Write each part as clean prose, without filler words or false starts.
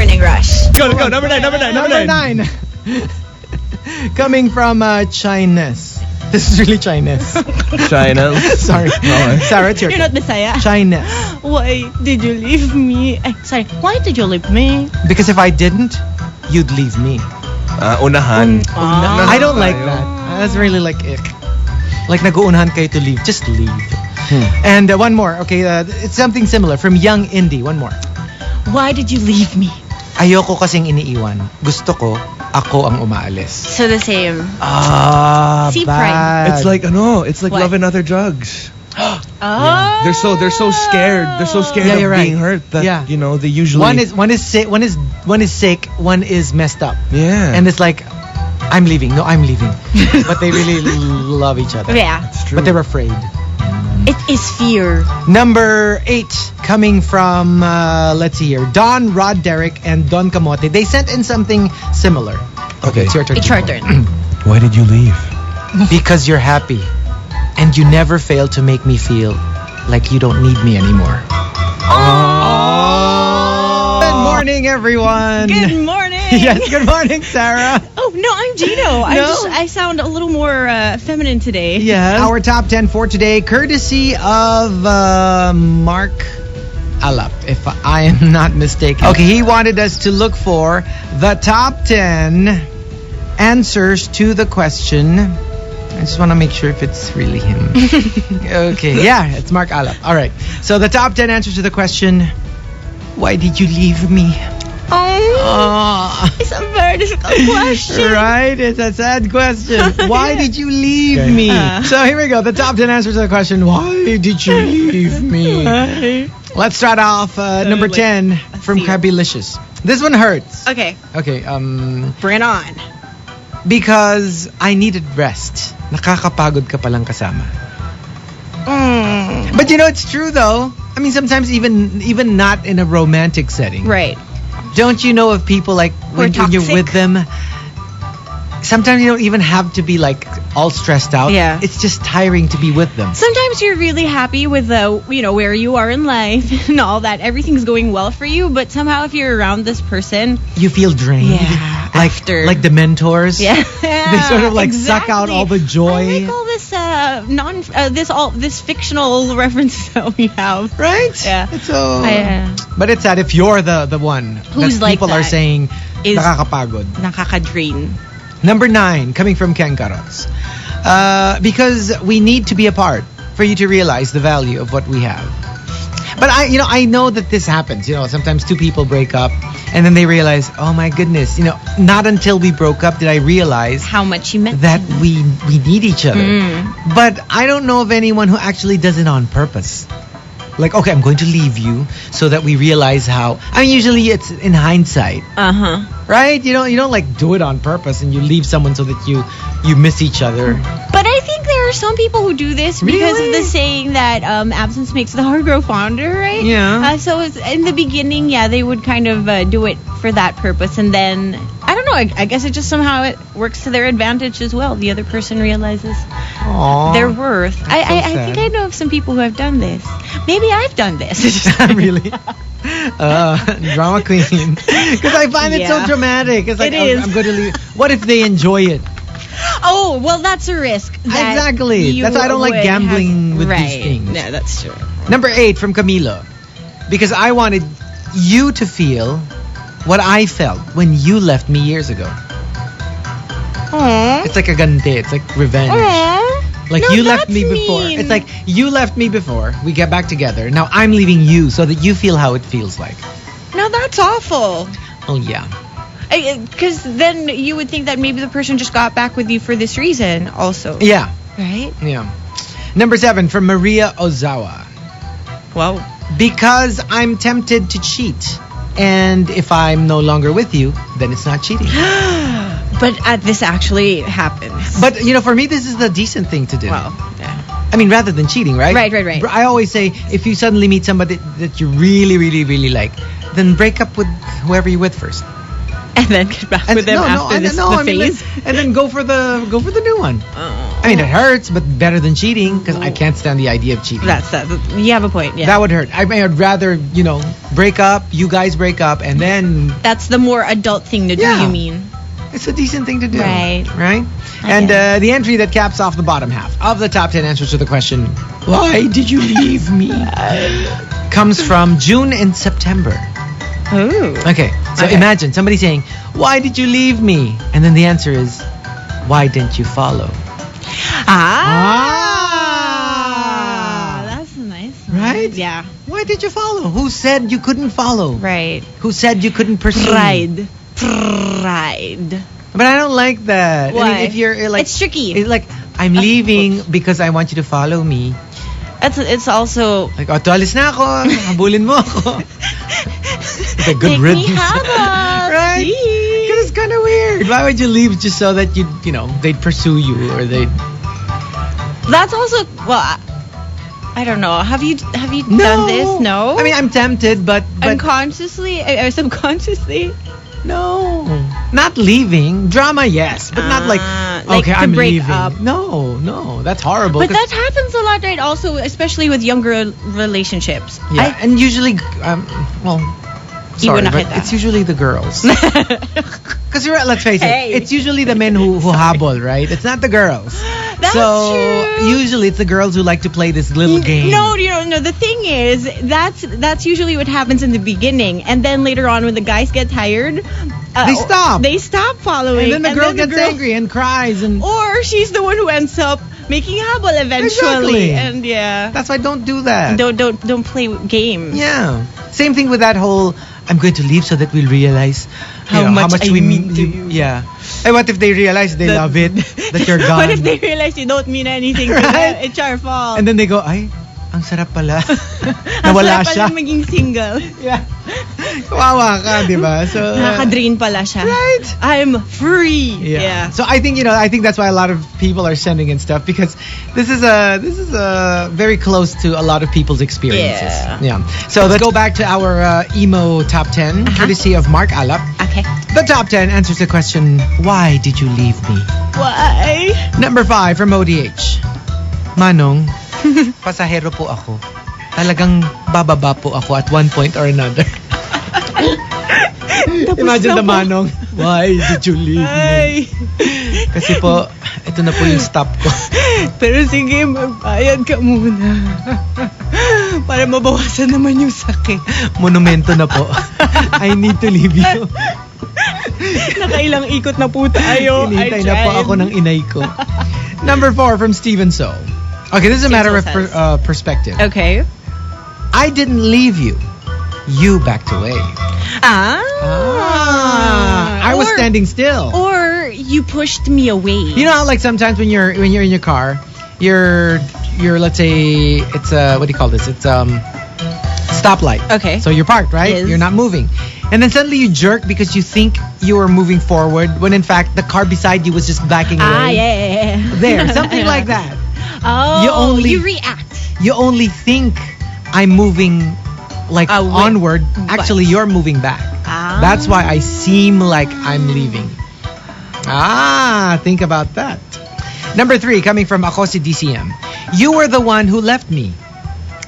Morning Rush. Go. Number 9. Number 9. Coming from Chinese. This is really Chinese. China. Sorry. Sarah, it's your You're not Bisaya. Chinese. Why did you leave me? Why did you leave me? Because if I didn't, you'd leave me. Unahan. I don't like that. That's really like ick. Like nag-uunahan kayo to leave. Just leave. And one more. Okay, it's something similar from Young Indie. One more. Why did you leave me? Ayoko kasing iniiwan. Gusto ko, ako ang umaalis. So the same. See, pride. It's like love and other drugs. Oh. They're so scared. They're so scared of being hurt that they usually one is sick, one is messed up. Yeah. And it's like, I'm leaving. No, I'm leaving. But they really love each other. Yeah. It's true. But they're afraid. It is fear. Number 8, coming from, let's see here, Don, Rod, Derek, and Don Camote. They sent in something similar. Okay, it's your turn. It's your turn. Why did you leave? Because you're happy. And you never fail to make me feel like you don't need me anymore. Oh. Good morning, everyone. Good morning. Yes, good morning, Sarah. Oh, no, I'm Gino. I sound a little more feminine today. Yes. Our top 10 for today, courtesy of Mark Alap, if I am not mistaken. Okay, he wanted us to look for the top 10 answers to the question. I just want to make sure if it's really him. Okay, yeah, it's Mark Alap. All right. So the top 10 answers to the question, why did you leave me? Oh, it's a very difficult question. Right? It's a sad question. Why did you leave me? So here we go. The top 10 answers to the question, why did you leave me? Let's start off number 10 from Crabbilicious. This one hurts. Okay. Okay. Bring it on. Because I needed rest. Nakakapagod ka palang kasama. But it's true though. I mean, sometimes even not in a romantic setting. Right. Don't you know of people like when you're with them, sometimes you don't even have to be like all stressed out. Yeah. It's just tiring to be with them. Sometimes you're really happy with where you are in life and all that. Everything's going well for you, but somehow if you're around this person, you feel drained. Yeah. Like the mentors. Yeah. They sort of like suck out all the joy. I like all this fictional references that we have. Right? Yeah. But it's sad if you're the one who's like people are saying is nakakapagod. Nakaka-drain. Number 9, coming from Ken Caros. Because we need to be apart for you to realize the value of what we have. But I know that this happens. Sometimes two people break up and then they realize, oh my goodness, not until we broke up did I realize how much you meant that we need each other. But I don't know of anyone who actually does it on purpose. Like, okay, I'm going to leave you so that we realize how. I mean, usually it's in hindsight. Right? You don't like do it on purpose and you leave someone so that you miss each other. But I think there are some people who do this because of the saying that absence makes the heart grow fonder, right? Yeah. So it's, in the beginning, they would kind of do it for that purpose, and then I don't know. I guess it just somehow it works to their advantage as well. The other person realizes their worth. I think I know of some people who have done this. Maybe I've done this. Really? Drama queen. Because I find it so dramatic. It's like, I'm going to leave. What if they enjoy it? Oh, well, that's a risk. Exactly. That's why I don't like gambling with these things. Yeah, that's true. Number 8 from Camilo. Because I wanted you to feel what I felt when you left me years ago. Aww. It's like a gante. It's like revenge. Aww. Like, no, you left me before. Mean. It's like, you left me before. We get back together. Now I'm leaving you so that you feel how it feels like. No, that's awful. Oh, yeah. Because then you would think that maybe the person just got back with you for this reason also. Yeah. Right? Yeah. Number 7 from Maria Ozawa. Wow. Because I'm tempted to cheat. And if I'm no longer with you, then it's not cheating. But this actually happens. But, for me, this is the decent thing to do. Well, yeah. I mean, rather than cheating, right? Right. I always say, if you suddenly meet somebody that you really, really, really like, then break up with whoever you're with first. And then get back with them after the phase. And then go for the new one. I mean, it hurts, but better than cheating because I can't stand the idea of cheating. That's that. You have a point. Yeah. That would hurt. I mean, I'd rather, break up, you guys break up, and then... That's the more adult thing to do, you mean? It's a decent thing to do. Right. Right? And the entry that caps off the bottom half of the top 10 answers to the question, why did you leave me? Comes from June and September. Ooh. Okay. So imagine somebody saying, why did you leave me? And then the answer is, why didn't you follow? That's a nice one. Right? Yeah. Why did you follow? Who said you couldn't follow? Right. Who said you couldn't pursue? Pride. But I don't like that. Why? I mean, if you're like... It's tricky. It's like, I'm leaving because I want you to follow me. It's also... Like, tualis na ako. Habulin mo ako. It's a good riddance. Take me habang. Right? Because it's kind of weird. Why would you leave just so that they'd pursue you or they'd... That's also... Well, I don't know. Have you done this? No? I mean, I'm tempted, but unconsciously? Subconsciously? No. Not leaving. Drama, yes. But not like okay, to I'm break leaving. up. No. That's horrible. But that happens a lot, right? Also, especially with younger relationships. Yeah. And usually, sorry, but it's usually the girls. Because let's face it, it's usually the men who habol, right? It's not the girls. That's true. Usually it's the girls who like to play this little game. No. The thing is, that's usually what happens in the beginning, and then later on when the guys get tired, they stop. They stop following, and then the girl gets angry and cries, or she's the one who ends up making habol eventually. Exactly. And that's why don't do that. Don't play games. Yeah. Same thing with that whole. I'm going to leave so that we'll realize how much we mean to you. Yeah. And what if they realize they love it, that you're gone? What if they realize you don't mean anything to them? It's our fault. And then they go, ay, ang sarap pala. Ang Nawala sarap siya. pala maging single. Yeah. Kawawa ka, di ba? So, nakaka-drain pala siya. Right? I'm free. Yeah. So I think that's why a lot of people are sending in stuff because this is very close to a lot of people's experiences. Yeah. So let's go back to our emo top 10, courtesy of Mark Alap. Okay. The top 10 answers the question, why did you leave me? Why? Number 5 from ODH. Manong, pasahero po ako. Talagang bababa po ako at one point or another. Imagine the Manong, why did you leave me? Kasi po, ito na po yung stop ko. Pero sige, magbayad ka muna. Para mabawasan naman yung sakit. Monumento na po. I need to leave you. Nakailang ikot na po tayo. Hinintay na po ako ng inay ko. Number 4 from Steven So. Okay, this is a matter of perspective. Okay. I didn't leave you. You backed away. I was standing still. Or you pushed me away. You know how like sometimes when you're in your car, you're let's say it's what do you call this? It's stoplight. Okay. So you're parked, right? Yes. You're not moving. And then suddenly you jerk because you think you were moving forward when in fact the car beside you was just backing away. Yeah. There, something like that. Oh, you react. You only think I'm moving like onward. Actually, you're moving back. That's why I seem like I'm leaving. Think about that. Number 3, coming from Akosi DCM. You were the one who left me.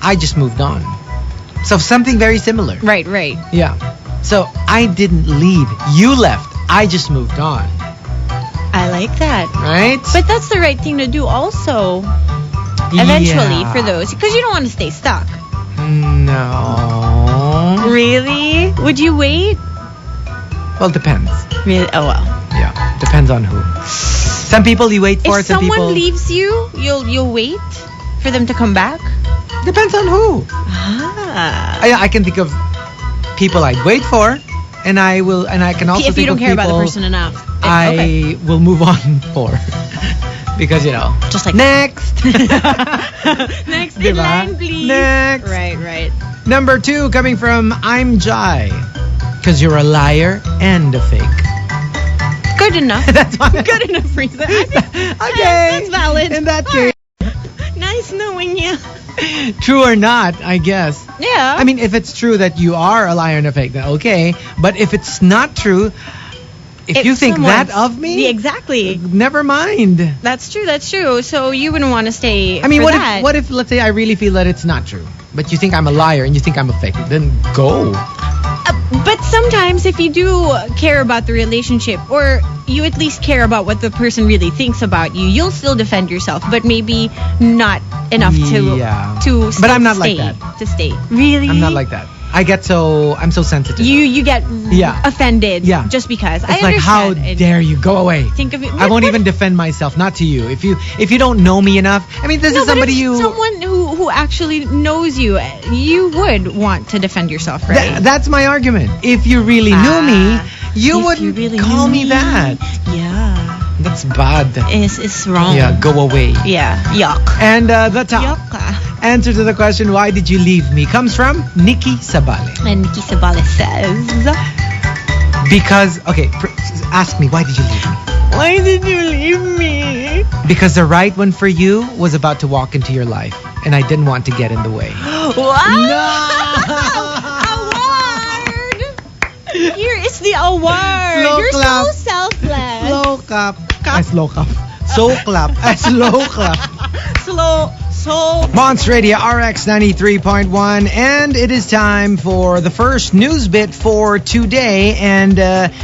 I just moved on. So something very similar. Right. Yeah. So I didn't leave. You left. I just moved on. I like that. Right? But that's the right thing to do also. Eventually for those. Because you don't want to stay stuck. No. Really? Would you wait? Well, depends. Really? Oh, well. Yeah. Depends on who. Some people you wait for. If some someone people... leaves you, you'll wait for them to come back? Depends on who. I can think of people I'd wait for, and I can also if think you don't of care people about the person enough. I will move on for. Because, just like next. Next in line, please. Next. Right. Number 2 coming from I'm Jai. Because you're a liar and a fake. Good enough. That's fine. Good enough reason. Okay. That's valid. In that case. Nice knowing you. True or not, I guess. Yeah. I mean, if it's true that you are a liar and a fake, then okay. But if it's not true, if you think that of me, yeah, exactly. Never mind. That's true. So you wouldn't want to stay. I mean, what if let's say I really feel that it's not true, but you think I'm a liar and you think I'm a fake? Then go. But sometimes if you do care about the relationship, or you at least care about what the person really thinks about you, you'll still defend yourself, but maybe not enough to But I'm not like that. To stay. Really? I'm not like that. I'm so sensitive. You get offended just because. It's like, how dare you, go away. Think of it. I won't even defend myself, not to you. If you don't know me enough, I mean, this is somebody someone who actually knows you, you would want to defend yourself, right? That's my argument. If you really knew me, you wouldn't call me that. Yeah. That's bad. It's wrong. Yeah, go away. Yeah, yuck. And the top answer to the question, why did you leave me, comes from Nikki Sabale. And Nikki Sabale says, because, ask me, why did you leave me? Why did you leave me? Because the right one for you was about to walk into your life, and I didn't want to get in the way. What? No! Award! Here is the award. You're clap. so selfless. Slow clap. Slow clap. So clap. Slow clap. Monster Radio RX 93.1, and it is time for the first news bit for today, and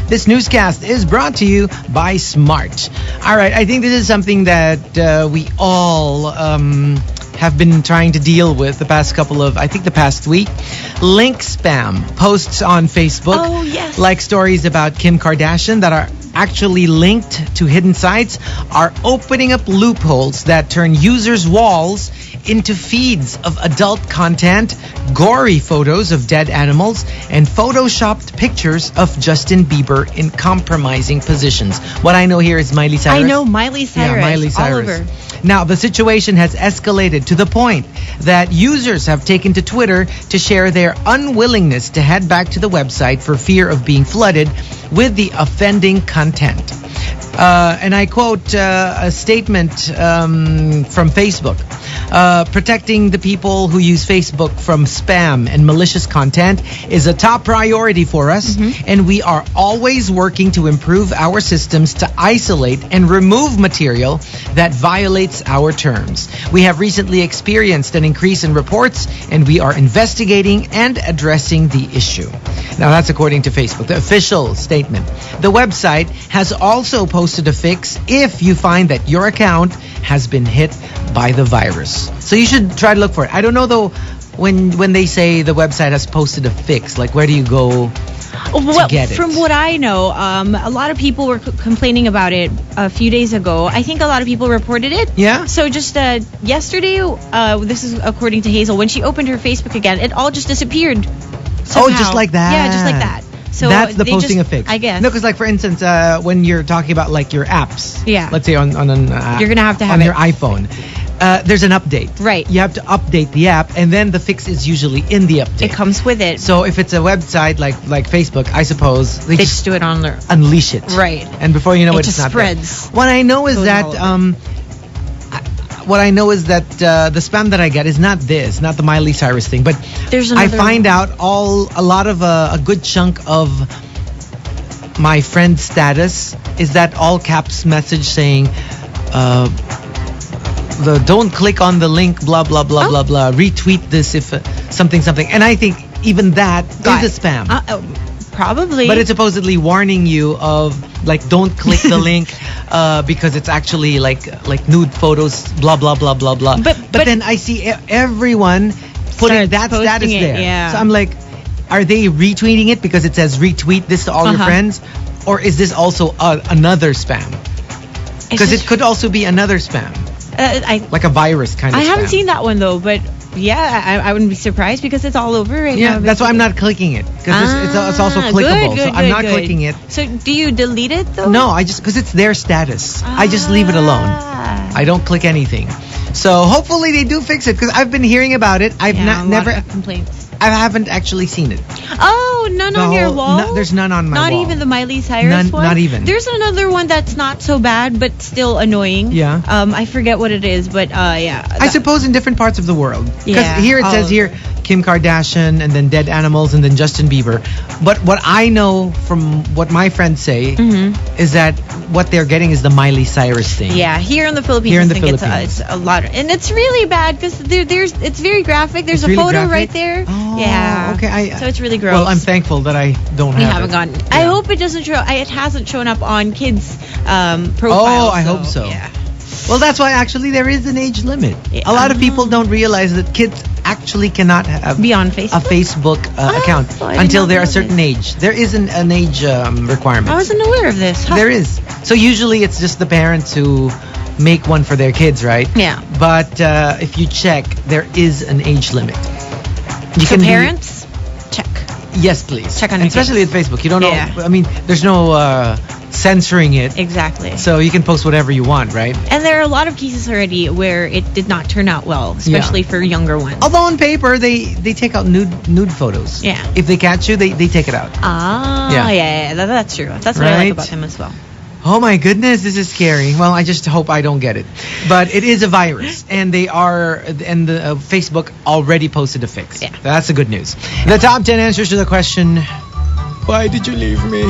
this newscast is brought to you by Smart. All right, I think this is something that we all have been trying to deal with the past week. Link spam posts on Facebook, like stories about Kim Kardashian that are actually linked to hidden sites, are opening up loopholes that turn users' walls into feeds of adult content, gory photos of dead animals, and photoshopped pictures of Justin Bieber in compromising positions. What I know here is Miley Cyrus. I know Miley Cyrus. Yeah, Miley Cyrus. All over. Now, the situation has escalated to the point that users have taken to Twitter to share their unwillingness to head back to the website for fear of being flooded with the offending content. And I quote a statement from Facebook. Protecting the people who use Facebook from spam and malicious content is a top priority for us, and we are always working to improve our systems to isolate and remove material that violates our terms. We have recently experienced an increase in reports, and we are investigating and addressing the issue. Now, that's according to Facebook, the official statement. The website has also posted a fix if you find that your account has been hit by the virus. So you should try to look for it. I don't know though, when they say the website has posted a fix, like where do you go to get it? From what I know, a lot of people were complaining about it a few days ago. I think a lot of people reported it. Yeah. So just yesterday, this is according to Hazel, when she opened her Facebook again, it all just disappeared. Somehow. Oh, just like that? Yeah, just like that. So that's the posting a fix, I guess. No, because like for instance, when you're talking about like your apps, let's say on you're gonna have to have on your iPhone, there's an update. Right. You have to update the app, and then the fix is usually in the update. It comes with it. So if it's a website like Facebook, I suppose they just do it on there. Unleash it. Right. And before you know it, just it's not spreads. There. What I know is that the spam that I get is not the Miley Cyrus thing, but I find out a lot of a good chunk of my friend's status is that all caps message saying don't click on the link, blah blah blah blah blah, retweet this if something, and I think even that is a spam. Probably. But it's supposedly warning you of like don't click the link because it's actually like nude photos, blah blah blah blah blah. But then I see everyone putting that status there. Yeah. So I'm like, are they retweeting it because it says retweet this to all your friends? Or is this also another spam? Because it could also be another spam. Like a virus kind of spam. I haven't seen that one though, but yeah, I wouldn't be surprised because it's all over right now. Yeah, that's why I'm not clicking it. Because it's also clickable. So I'm not clicking it. So do you delete it though? No, because it's their status. I just leave it alone. I don't click anything. So hopefully they do fix it because I've been hearing about it. I've never complaints. I haven't actually seen it. Oh, none on your wall? There's none on my wall. Not even the Miley Cyrus one? Not even. There's another one that's not so bad, but still annoying. Yeah. I forget what it is, but yeah. I suppose in different parts of the world. Because here it says here, Kim Kardashian, and then Dead Animals, and then Justin Bieber. But what I know from what my friends say is that what they're getting is the Miley Cyrus thing. Yeah, here in the Philippines, I think it's a lot. And it's really bad because it's very graphic. There's a really photo graphic? right there. Oh, yeah. okay. So it's really gross. Well, I'm thankful that I don't We have haven't it. gotten. Yeah. I hope it doesn't show. It hasn't shown up on kids' profiles. Oh, I hope so. Yeah. Well, that's why actually there is an age limit. Yeah. A lot of people don't realize that kids actually cannot have Be on a Facebook. Facebook account I did until not they're a know certain age. There is an age requirement. I wasn't aware of this. Huh. There is. So usually it's just the parents who make one for their kids, right? Yeah. But if you check, there is an age limit. You For be- parents, check. Yes, please. Check on And your especially kids. at Facebook. You don't know. Yeah. I mean, there's no censoring it. Exactly. So you can post whatever you want, right? And there are a lot of cases already where it did not turn out well, especially for younger ones. Although on paper they take out nude photos. Yeah. If they catch you, they take it out. Yeah. That's true. That's what I Right? like about them as well. Oh my goodness, this is scary. Well, I just hope I don't get it. But it is a virus, and the Facebook already posted a fix. Yeah. That's the good news. The top 10 answers to the question, why did you leave me?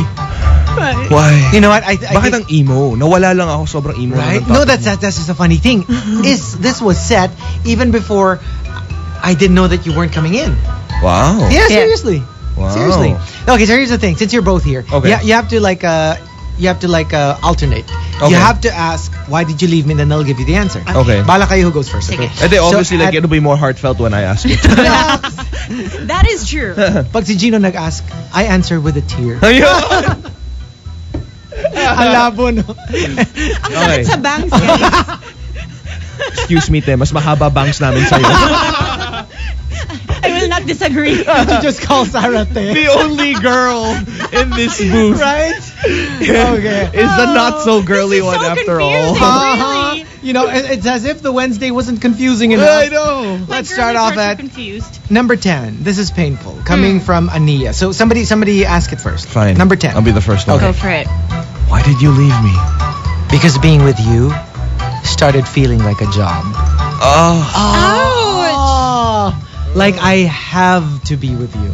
Why? You know what? Bakit ang emo? Nawala lang ako, sobrang emo. Right? na No, ng that's topic just a funny thing. This was set even before I didn't know that you weren't coming in. mo. Wow. Yeah, seriously. Wow. Seriously. Okay, so here's the thing. Since you're both here, Okay. you have to alternate. Okay. You have to ask, why did you leave me? And then they'll give you the answer. Okay. Bala kayo who goes first. Sige. Okay. And then obviously, So, it'll be more heartfelt when I ask it. That is true. Pag si Gino nag-ask, I answer with a tear. Ayun! Ang labo, no? Ang Okay. sakit sa bangs, guys. Excuse me, te. Mas mahaba bangs namin sa'yo. I will not disagree. You just call Sarah te. The only girl in this booth. Right? Okay. Is the not so girly This is one so after confusing. all. Really? You know, it's as if the Wednesday wasn't confusing enough. I know. Let's My start girly off parts are at confused. number 10. This is painful. Coming from Ania. So somebody ask it first. Fine. Number 10. I'll be the first one. Okay. Go for it. Why did you leave me? Because being with you started feeling like a job. Oh. Oh, like I have to be with you.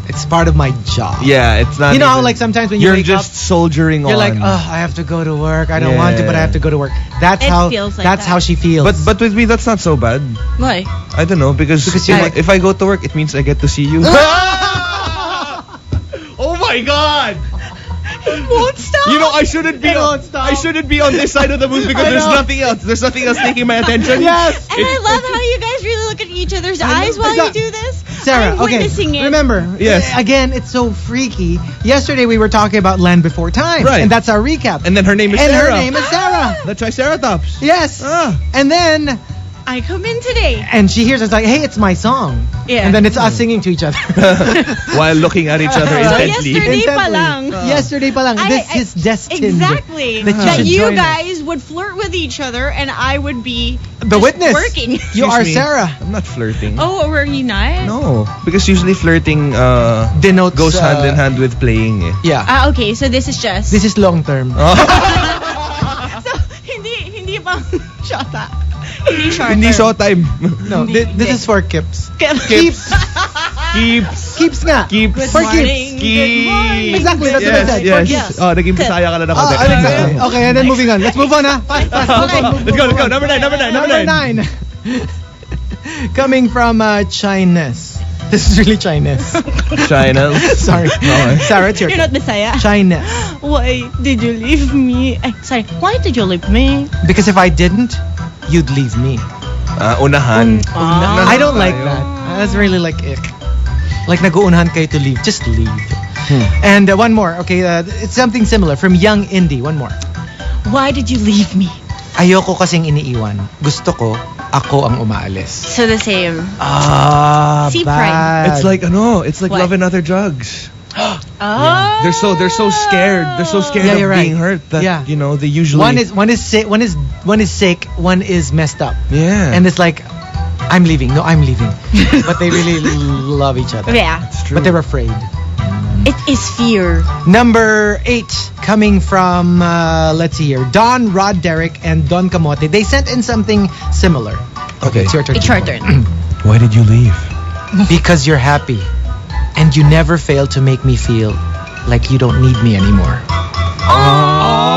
It's part of my job. Yeah, it's not. You know how even- like sometimes when you you're wake just up, soldiering you're on. like, oh, I have to go to work. I don't want to, but I have to go to work. That's It how. feels like that's that. how she feels. But with me, that's not so bad. Why? I don't know because you're like- if I go to work, it means I get to see you. Oh my God! Won't stop. You know, I shouldn't be. It won't stop. I shouldn't be on this side of the booth because I there's know. nothing else. There's nothing else taking my attention. Yes. And I love how you guys really look at each other's eyes while you do this. Sarah, I'm okay. witnessing it. Remember, Yes. Again, it's so freaky. Yesterday we were talking about Land Before Time, Right. and that's our recap. And then her name is And Sarah. her name is Sarah. The Triceratops. Yes. Ah. And then, I come in today. and she hears us like, "Hey, it's my song." Yeah. And then it's us singing to each other. While looking at each other intently. yesterday pa Intently. lang. Yesterday pa lang. This I- is destined. Exactly. That you That should you join us. guys would flirt with each other and I would be The just witness. working. You are Excuse me. Sarah. I'm not flirting. Oh, were you not? No, because usually flirting Denotes goes hand in hand with playing. Eh. Yeah. Okay, so this is just. This is long term. Oh. So, hindi pang shota. Hindi short. Hindi term. showtime. No, this is for Kips. Keeps. Keeps nga. Keeps. Good For morning. keeps. Good morning. Exactly, that's what I Yes, said. yes. Yes. Oh, naging Bisaya ka na ng Oh, konti. exactly. Okay, and then moving on. Let's move on, ha? Fast. Okay. Let's go. Number nine. Number 9. Coming from Chinese. This is really Chinese. China. Sorry. Okay. Sarah, it's your You're not Bisaya. Chinese. Why did you leave me? Sorry. Why did you leave me? Because if I didn't, you'd leave me. Unahan. I don't like that. That's really like ick. Like nag-uunahan kayo to leave. Just leave. And one more. Okay, it's something similar from Young Indie. One more. Why did you leave me? Ayoko kasing iniiwan. Gusto ko, ako ang umaalis. So the same. Bad. See, pride. It's like What? love and other drugs. Oh. They're so scared. They're so scared Yeah, of you're right. being hurt that Yeah. you know they usually One is sick, one is messed up. yeah. And it's like, I'm leaving. No, I'm leaving. But they really love each other. Yeah. it's true. But they're afraid. It is fear. Number 8, coming from, let's see here, Don, Rod, Derek, and Don Camote. They sent in something similar. Okay. It's your turn. It's your turn. Why did you leave? Because you're happy. And you never fail to make me feel like you don't need me anymore.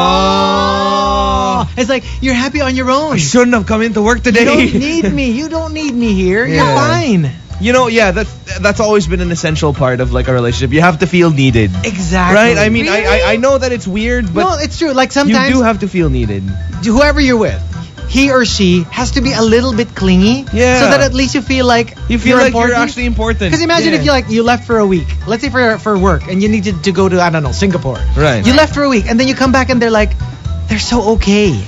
Oh. It's like, you're happy on your own. I shouldn't have come into work today. You don't need me. You don't need me here. Yeah. You're fine. You know, yeah, that's always been an essential part of like a relationship. You have to feel needed. Exactly. Right? I mean, Really? I know that it's weird, but no, it's true. Like sometimes you do have to feel needed. whoever you're with, he or she has to be a little bit clingy. Yeah. So that at least you feel like You're important. actually important. Because imagine if you left for a week, let's say for work, and you needed to go to, I don't know, Singapore. Right. You left for a week, and then you come back and they're like, they're so okay.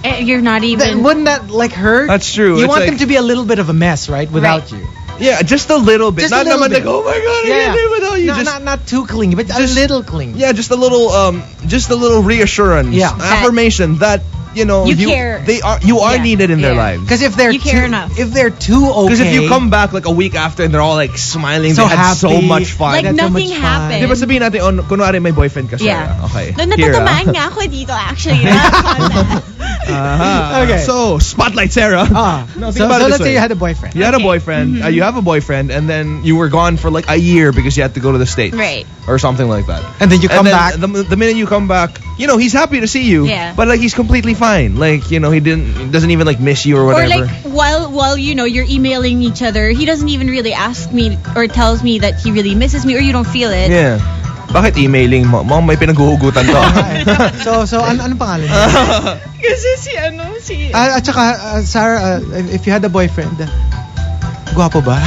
You're not even. Wouldn't that like hurt? That's true. You It's want like- them to be a little bit of a mess, right? Without you. Yeah, just a little bit. Just Not a little naman bit. like, oh my god, I can't live without you. No, Just, not too clingy, but just- a little clingy. yeah, just a little reassurance. Yeah. Affirmation that, you know, You care. You are Yeah. needed in their Yeah. lives. Because if they're You care enough. if they're too okay, Because if you come back like a week after and they're all like smiling, So they had so happy. much fun. Like That's so nothing much fun. happened. Di ba sabihin natin, kunwari may boyfriend ka siya. Yeah. Okay. No, Here, natatamaan nga ako dito actually. Okay. So, spotlight Sarah. No, think so about it this let's say way. you had a boyfriend. You had a Okay. boyfriend, Mm-hmm. you have a boyfriend, and then you were gone for like a year because you had to go to the States. Right. Or something like that. And then you come back. The minute you come back, you know, he's happy to see you. Yeah. But like, he's completely fine. Like, you know, he doesn't even like miss you or Or whatever. like while you know you're emailing each other, he doesn't even really ask me or tells me that he really misses me, or you don't feel it. Yeah. Bakit emailing mo? Mom, may pinaghuhugutan to. So ano pangalan niya? Kasi si At saka, Sarah, if you had a boyfriend, gwapo ba?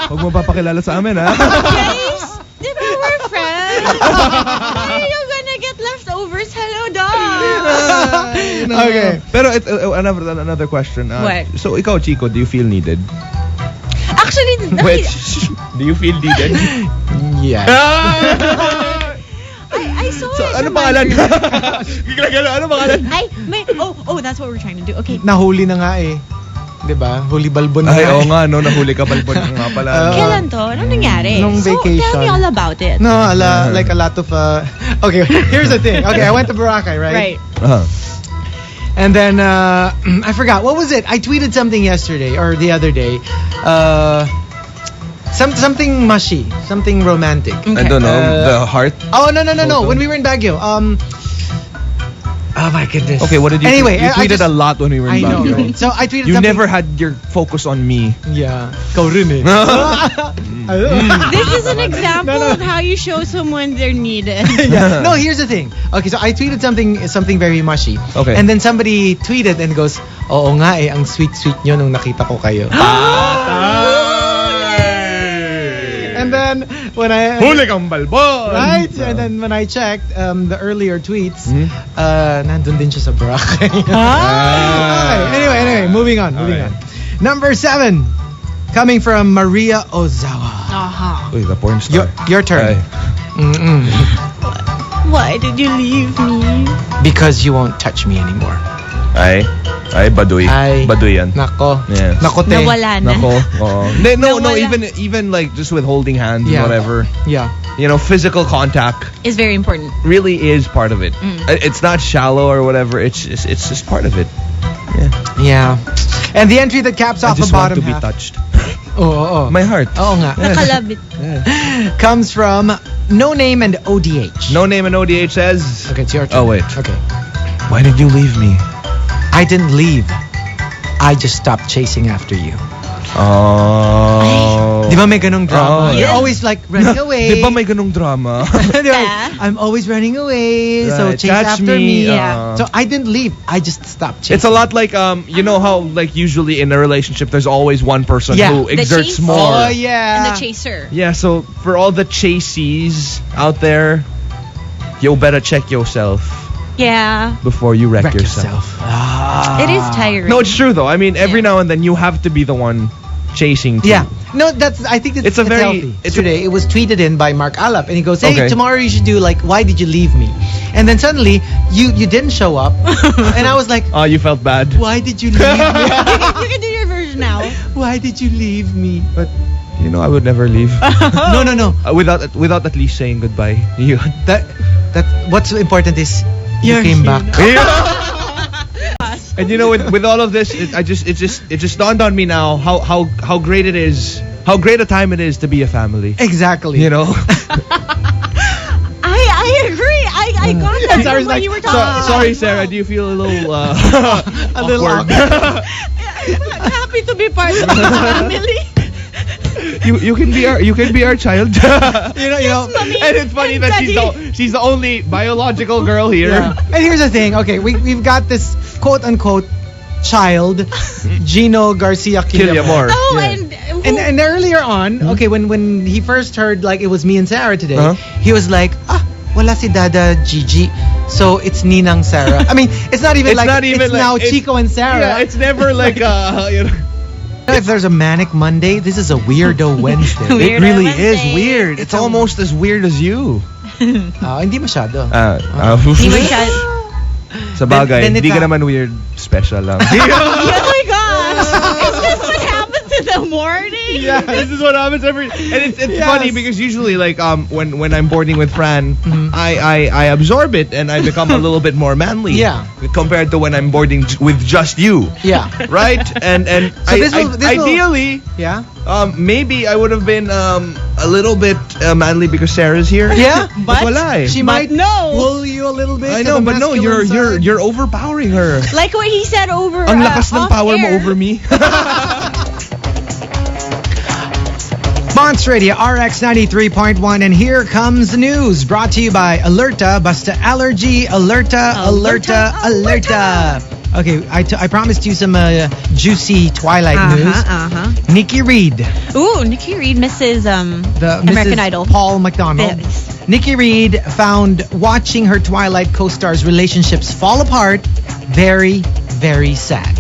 Huwag mo papakilala sa amin, ha? Guys, di ba we're friends? Why are you gonna get leftovers? Hello, dog. Okay. Pero another question. What? So, ikaw, Chico, do you feel needed? Actually, Wait, do you feel needed? Yeah. I saw So, it. ano on my- pangalan? Ano pangalan? Ay, that's what we're trying to do. Okay. Nahuli na nga eh. 'Di ba? Huli balbon na Ay, nga oo eh. nga, no, nahuli ka balbon nga pala. Kailan to? Anong nangyari? Nung So, tell vacation. me all about it. No, like a lot of okay, here's the thing. Okay, I went to Boracay, right? Right. Uh-huh. And then I forgot, what was it? I tweeted something yesterday or the other day. Something mushy, something romantic. Okay. I don't know, the heart. Oh no. Photo? When we were in Baguio. Oh my goodness. Okay, what did you Anyway, tweet? You I tweeted just- a lot when we were I in know. Baguio. Right? So I tweeted You something. never had your focus on me. Yeah. Ikaw rin eh. This is an example of how you show someone they're needed. Yeah. No, here's the thing. Okay, so I tweeted something very mushy. Okay. And then somebody tweeted and goes, "Oo nga eh, ang sweet nyo nung nakita ko kayo." And then when I Huli kang balbon! Right? And then when I checked the earlier tweets, Hmm? nandun din siya sa Boracay. Okay, anyway, moving on. Number 7, coming from Maria Ozawa. Uy, the porn star. Your turn. Ay. Mm-mm. Why did you leave me? Because you won't touch me anymore. Ay, baduy. Ay. Baduy yan. Nako. Yeah. Nako te. Nawala na. Nako. Oo. No, Nawala. even like just with holding hands Yeah. and whatever. Yeah. You know, physical contact Is very important. really is part of it. Mm. It's not shallow or whatever. It's just part of it. Yeah. And the entry that caps I off the just want bottom to be half. touched. Oh. My heart. Oo nga. Nakalabit. Comes from No Name and ODH. No Name and ODH says. Okay, it's your turn. Oh wait. Okay. Why did you leave me? I didn't leave. I just stopped chasing after you. Oh. Di ba may ganong drama? Oh, You're yeah. always like running away. Di ba may ganong drama? Di ba? Yeah. I'm always running away, so Right, chase catch after me. me, Yeah. So I didn't leave. I just stopped chasing. It's a lot like you know how like usually in a relationship there's always one person Yeah. who The exerts chase. more. Oh yeah. And the chaser. Yeah, so for all the chasees out there, you better check yourself Yeah. before you wreck Wreck yourself. Ah. It is tiring. No, it's true though. I mean, every Yeah. now and then you have to be the one chasing too. Yeah. No, I think it's It's a very- healthy. it's Today it was tweeted in by Mark Alap, and he goes, "Hey, Okay. tomorrow you should do like, why did you leave me?" And then suddenly you didn't show up, and I was like, Oh, you felt bad. "Why did you leave me? You can do your version now. Why did you leave me?" But you know, I would never leave No. without at least saying goodbye. You. That what's important is you You're came here back. And you know, with all of this, it just dawned on me now how great it is how great a time it is to be a family. Exactly. You know? I agree. I got that from when you were talking about Sorry, it. Sarah. Do you feel a little A little awkward? I'm happy to be part of the family. You can be our child. You know. Mommy And it's funny and that Daddy. she's the only biological girl here. Yeah. And here's the thing. Okay, we've got this quote unquote child, Gino Garcia Killamor. Oh, Yeah. and And earlier on, okay, when he first heard like it was me and Sarah today, he was like, wala si Dada Gigi. So it's Ninang Sarah. I mean, it's not even it's now Chico and Sarah. Yeah, it's never like you know. If there's a manic Monday, this is a weirdo Wednesday. It Weirdo really Wednesday. is weird. It's almost as weird as you. Hindi masyado. Di ba siya? Sa bagay, Then hindi it's ka naman weird. Special lang. Oh my gosh! Is this what happens in the morning? Yeah, this is what happens every. And it's Yes. funny because usually like when I'm boarding with Fran, I absorb it and I become a little bit more manly. Yeah. Compared to when I'm boarding with just you. Yeah. Right. And So this will- ideally, Yeah? maybe I would have been a little bit manly because Sarah's here. Yeah? But wala eh. She But might no. pull you a little bit. I to know, the but no, masculine side. you're overpowering her. Like what he said over Ang lakas ng off power mo air. over me. Monster Radio RX 93.1, and here comes the news brought to you by Alerta, Basta Allergy, Alerta. Okay, I promised you some juicy Twilight news. Nikki Reed, Ooh, Nikki Reed misses the American Mrs. Idol. Paul McDonald. Yes. Nikki Reed found watching her Twilight co-stars' relationships fall apart very, very sad.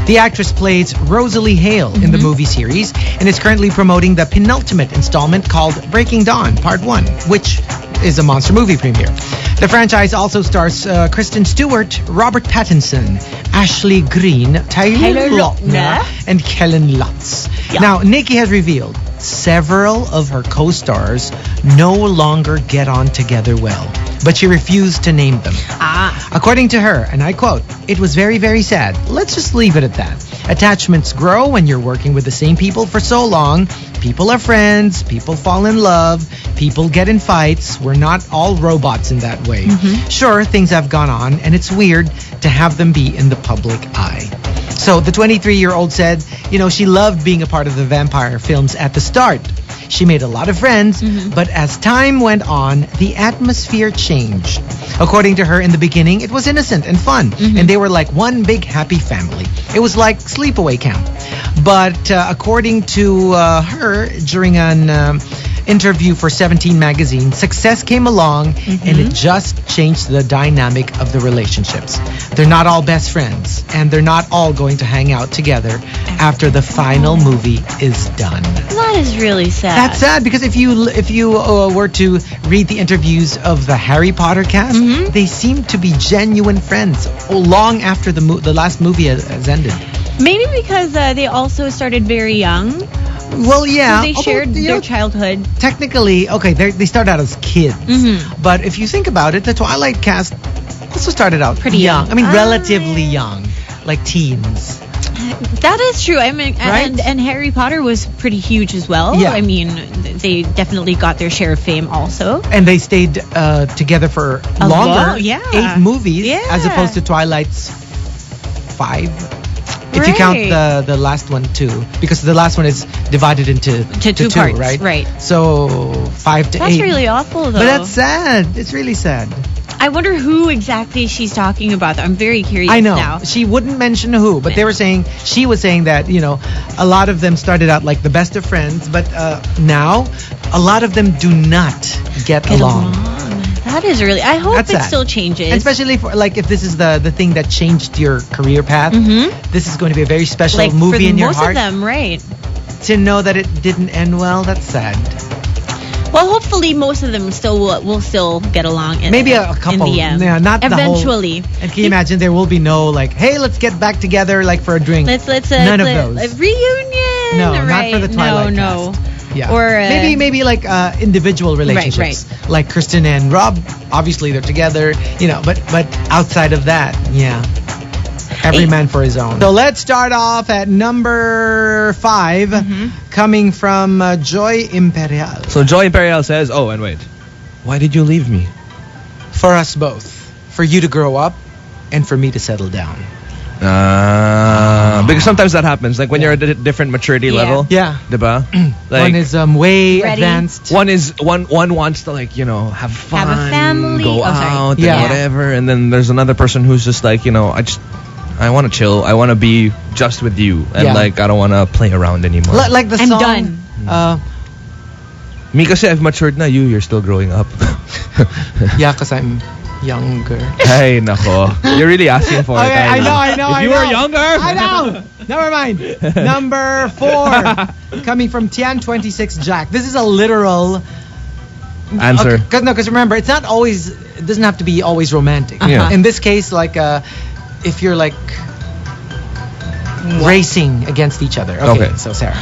The actress plays Rosalie Hale in the movie series and is currently promoting the penultimate installment called Breaking Dawn Part 1, which is a monster movie premiere. The franchise also stars Kristen Stewart, Robert Pattinson, Ashley Greene, Tyler Lautner, and Kellen Lutz. Yeah. Now, Nikki has revealed several of her co-stars no longer get on together well, but she refused to name them. According to her, and I quote, "It was very, very sad. Let's just leave it at that. Attachments grow when you're working with the same people for so long. People are friends, people fall in love, people get in fights. We're not all robots in that way. Sure, things have gone on, and it's weird to have them be in the public eye." So the 23-year-old said, she loved being a part of the vampire films at the start. She made a lot of friends, but as time went on, the atmosphere changed. According to her, in the beginning, it was innocent and fun, and they were like one big happy family. It was like sleepaway camp. But according to her, during an interview for 17 magazine, success came along and it just changed the dynamic of the relationships. They're not all best friends, and they're not all going to hang out together after the final movie is done. That is really sad. That's sad because if you were to read the interviews of the Harry Potter cast, they seem to be genuine friends long after the last movie has ended. Maybe because they also started very young. Well, yeah. They shared their childhood. Technically, okay, they started out as kids. But if you think about it, the Twilight cast also started out Pretty young. I mean, relatively young, like teens. That is true. I mean, Right? and Harry Potter was pretty huge as well. Yeah. I mean, they definitely got their share of fame also. And they stayed together for A longer. long- yeah. 8 movies, Yeah. as opposed to Twilight's 5. If you count Right. the last one too, because the last one is divided into two parts, right? right. So 5 to 8. That's really awful, though. But that's sad. It's really sad. I wonder who exactly she's talking about. I'm very curious I know. now. She wouldn't mention who, but she was saying that, a lot of them started out like the best of friends, but now a lot of them do not get along. That is really... I hope That's it sad. still changes. And especially for if this is the thing that changed your career path, this is going to be a very special like movie for in your most heart. of them, right. To know that it didn't end well, that's sad. Well, hopefully most of them will still get along. Maybe a couple. in the end. Yeah, not eventually. The whole, and can you imagine there will be no hey, let's get back together for a drink. Let's None of a those. reunion. No, not right. for the Twilight No. cast. Yeah. Or maybe individual relationships. Right. Like Kristen and Rob, obviously they're together, but outside of that, yeah. Every man for his own. So let's start off at number 5, coming from Joy Imperial. So Joy Imperial says, oh, and wait. Why did you leave me? For us both. For you to grow up and for me to settle down. Because sometimes that happens. Like when you're at a different maturity level. Yeah. Diba? Like, one is way Ready. advanced. One wants to like, have fun. Have a family. Go out Yeah. and whatever. And then there's another person who's just like, I want to chill. I want to be just with you. And like, I don't want to play around anymore. Like the I'm song. done. Me kasi I've matured na. You're still growing up. Yeah, because I'm younger. Hey, nako. You're really asking for it. Okay, I know. If you were younger. I know. Never mind. Number 4, coming from Tian26 Jack. This is a literal Answer. Because remember, it doesn't have to be always romantic. Yeah. In this case, like if you're like racing against each other. Okay. So Sarah,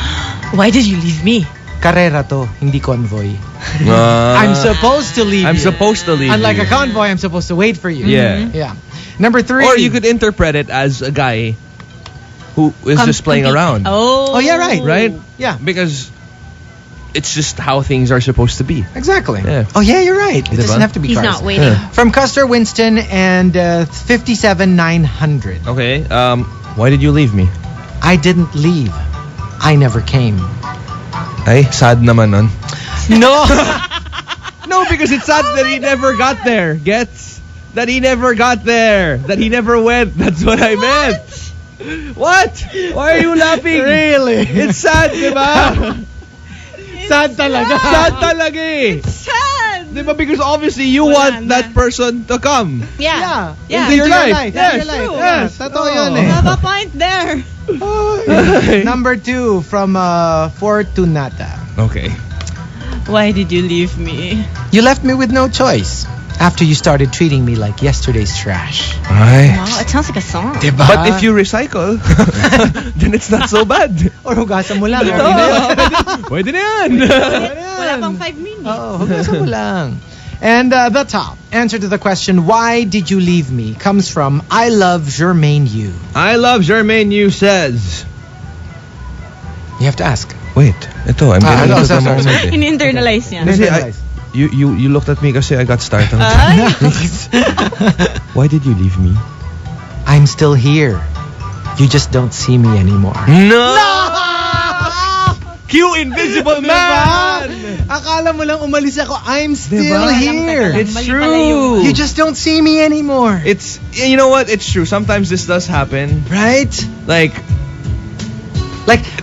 Why did you leave me? karera to, hindi convoy. I'm supposed to leave. I'm you. supposed to leave. Unlike you. a convoy, I'm supposed to wait for you. Yeah. Yeah. Number 3. Or you could interpret it as a guy who is just playing around. Oh yeah, right. Right? Yeah. Because it's just how things are supposed to be. Exactly. Yeah. Oh yeah, you're right. It Diba? doesn't have to be He's cars. not waiting. Yeah. From Custer Winston and 57900. Okay. Why did you leave me? I didn't leave. I never came. Ay, sad naman nun. No. No, because it's sad that he never got there. Gets? That he never got there. That he never went. That's what I meant. What? Why are you laughing? Really? It's sad, diba? Sad talaga. Sad talaga eh. Sad. Diba? Because obviously you want that person to come. Yeah. Into your life. Yes. Yes. Yes. Totoo yun eh. Have a point there. Number 2 from Fortunata. Okay. Why did you leave me? You left me with no choice after you started treating me like yesterday's trash. Ay. Wow, it sounds like a song. Diba? But if you recycle, then it's not so bad. Or hugasan mo lang. Pwede na yan. Wala pang 5 minutes. Oh, hugasan mo lang. And the top answer to the question, why did you leave me, comes from I love Jermaine Yu. I love Jermaine Yu says. You have to ask. Wait, ito, I'm getting into the sorry. moment eh. In-internalize niya. Kasi you looked at me kasi I got startled. Why did you leave me? I'm still here. You just don't see me anymore. No! Cue Invisible Man! Akala mo lang umalis ako. I'm still Diba? here. It's Mali true. pala yun. You just don't see me anymore. It's, you know what? It's true. Sometimes this does happen. Right? Like